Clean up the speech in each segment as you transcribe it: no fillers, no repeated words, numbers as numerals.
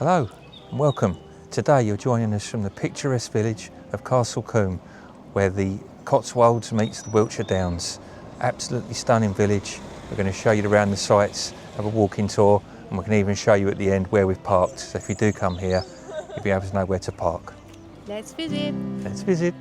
Hello and welcome. Today you're joining us from the picturesque village of Castle Combe, where the Cotswolds meets the Wiltshire Downs. Absolutely stunning village. We're going to show you around the sites, have a walking tour, and we can even show you at the end where we've parked. So if you do come here, you'll be able to know where to park. Let's visit. Let's visit.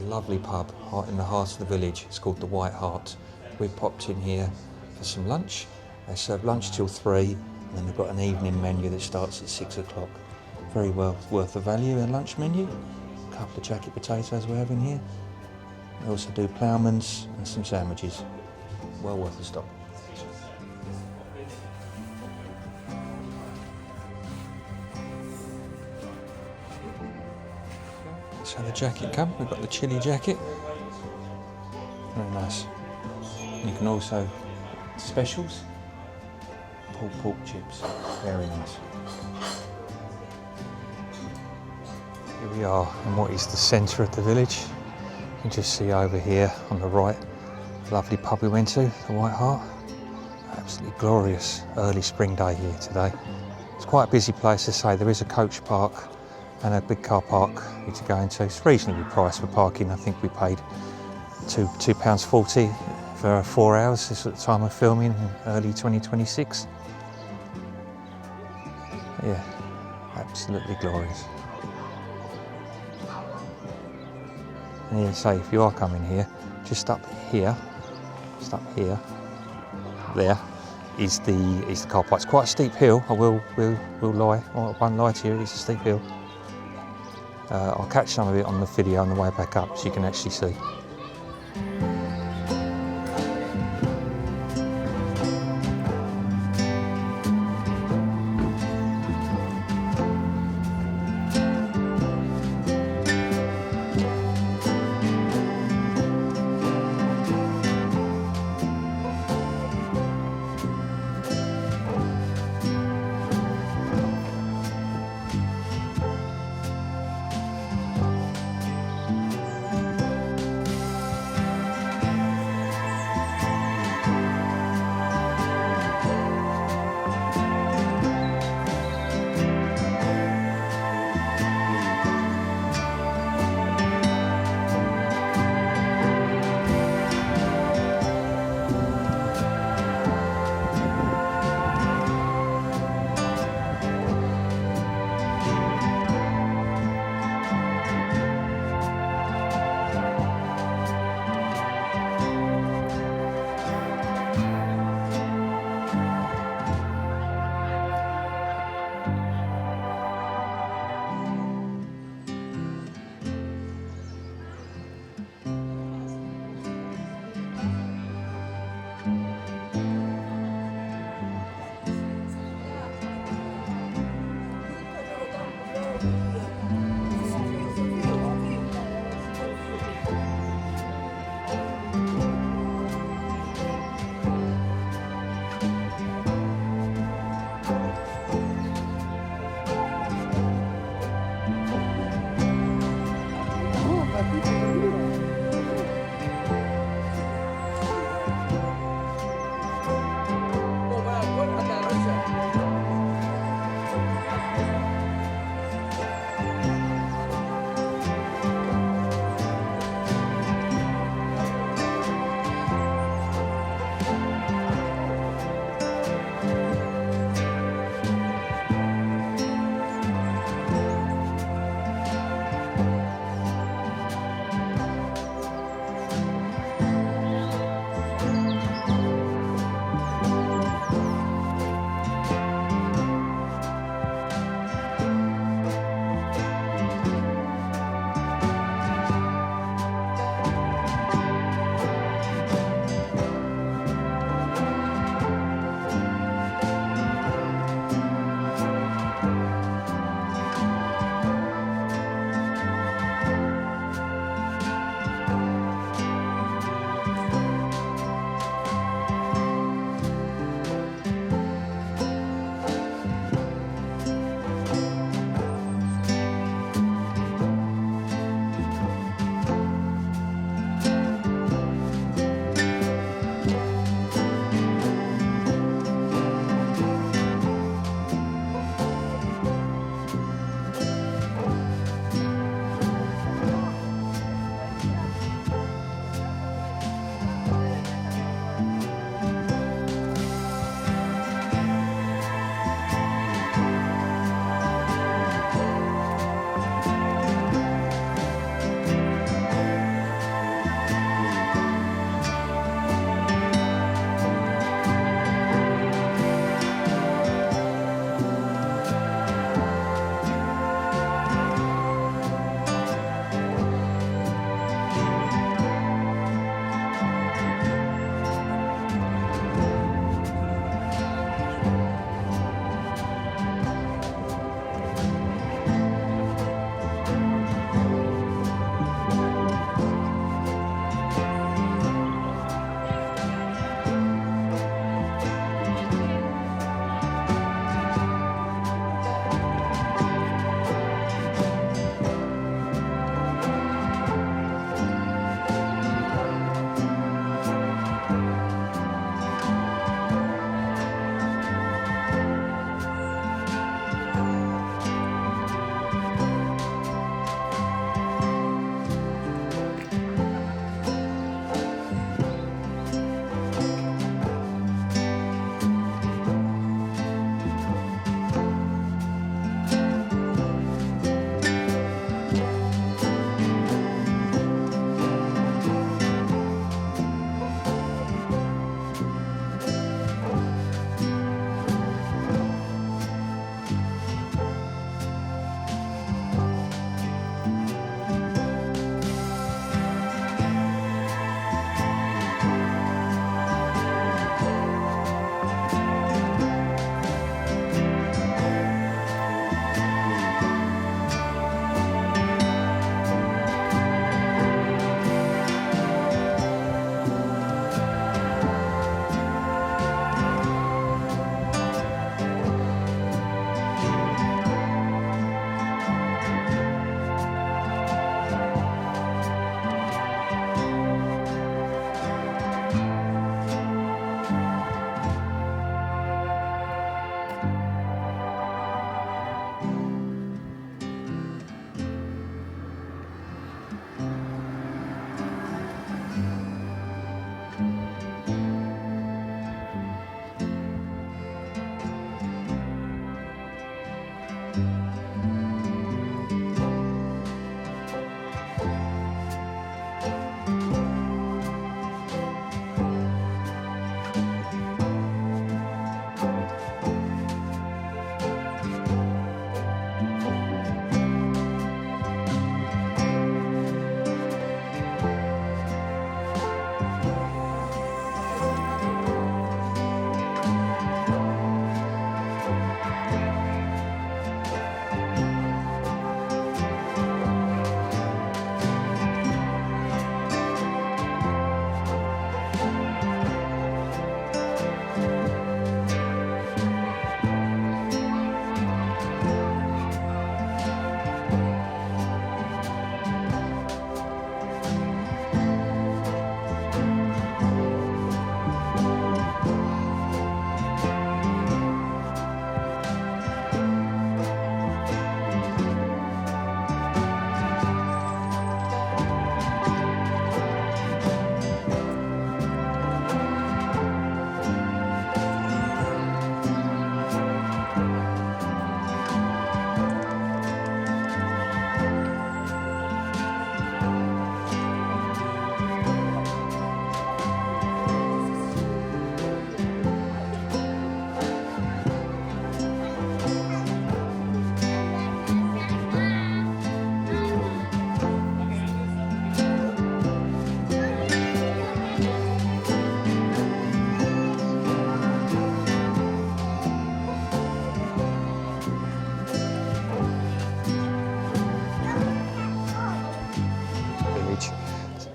Lovely pub in the heart of the village. It's called the White Hart. We popped in here for some lunch. They serve lunch till 3, and then they've got an evening menu that starts at 6 o'clock. Very well worth the value in lunch menu. A couple of jacket potatoes we're having here. They also do ploughmans and some sandwiches. Well worth a stop. So the jacket come, we've got the chili jacket, very nice. And you can also, specials, pulled pork chips, very nice. Here we are in what is the centre of the village. You can just see over here on the right, lovely pub we went to, the White Hart. Absolutely glorious early spring day here today. It's quite a busy place to say. There is a coach park and a big car park for you to go into. It's reasonably priced for parking. I think we paid £2.40 for 4 hours. This is at the time of filming in early 2026. Yeah, absolutely glorious. And yeah, say if you are coming here, just up here, there is the car park. It's quite a steep hill. I won't lie to you, it's a steep hill. I'll catch some of it on the video on the way back up so you can actually see.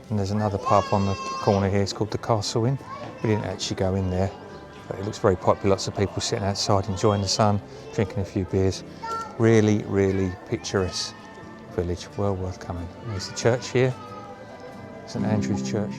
And there's another pub on the corner here, it's called the Castle Inn. We didn't actually go in there, but it looks very popular. Lots of people sitting outside enjoying the sun, drinking a few beers. Really, really picturesque village, well worth coming. There's the church here, St Andrew's Church.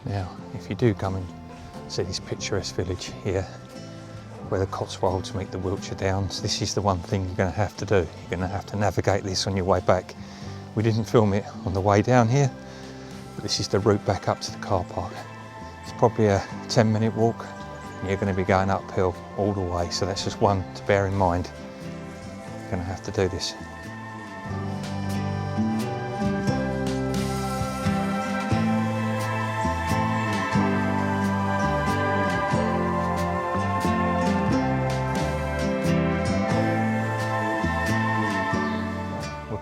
Now, if you do come and see this picturesque village here, where the Cotswolds meet the Wiltshire Downs, this is the one thing you're going to have to do. You're going to have to navigate this on your way back. We didn't film it on the way down here, but this is the route back up to the car park. It's probably a 10-minute walk, and you're going to be going uphill all the way, so that's just one to bear in mind. You're going to have to do this.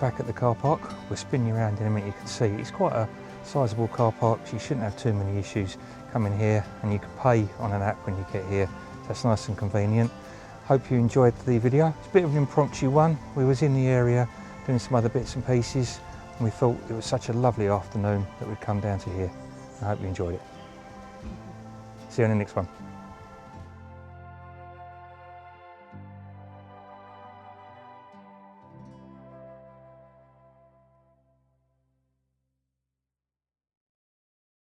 Back at the car park, we'll spin you around in a minute. You can see it's quite a sizable car park, so you shouldn't have too many issues. Come in here and you can pay on an app when you get here. That's nice and convenient. Hope you enjoyed the video. It's a bit of an impromptu one. We was in the area doing some other bits and pieces, and we thought it was such a lovely afternoon that we'd come down to here. I hope you enjoyed it. See you on the next one.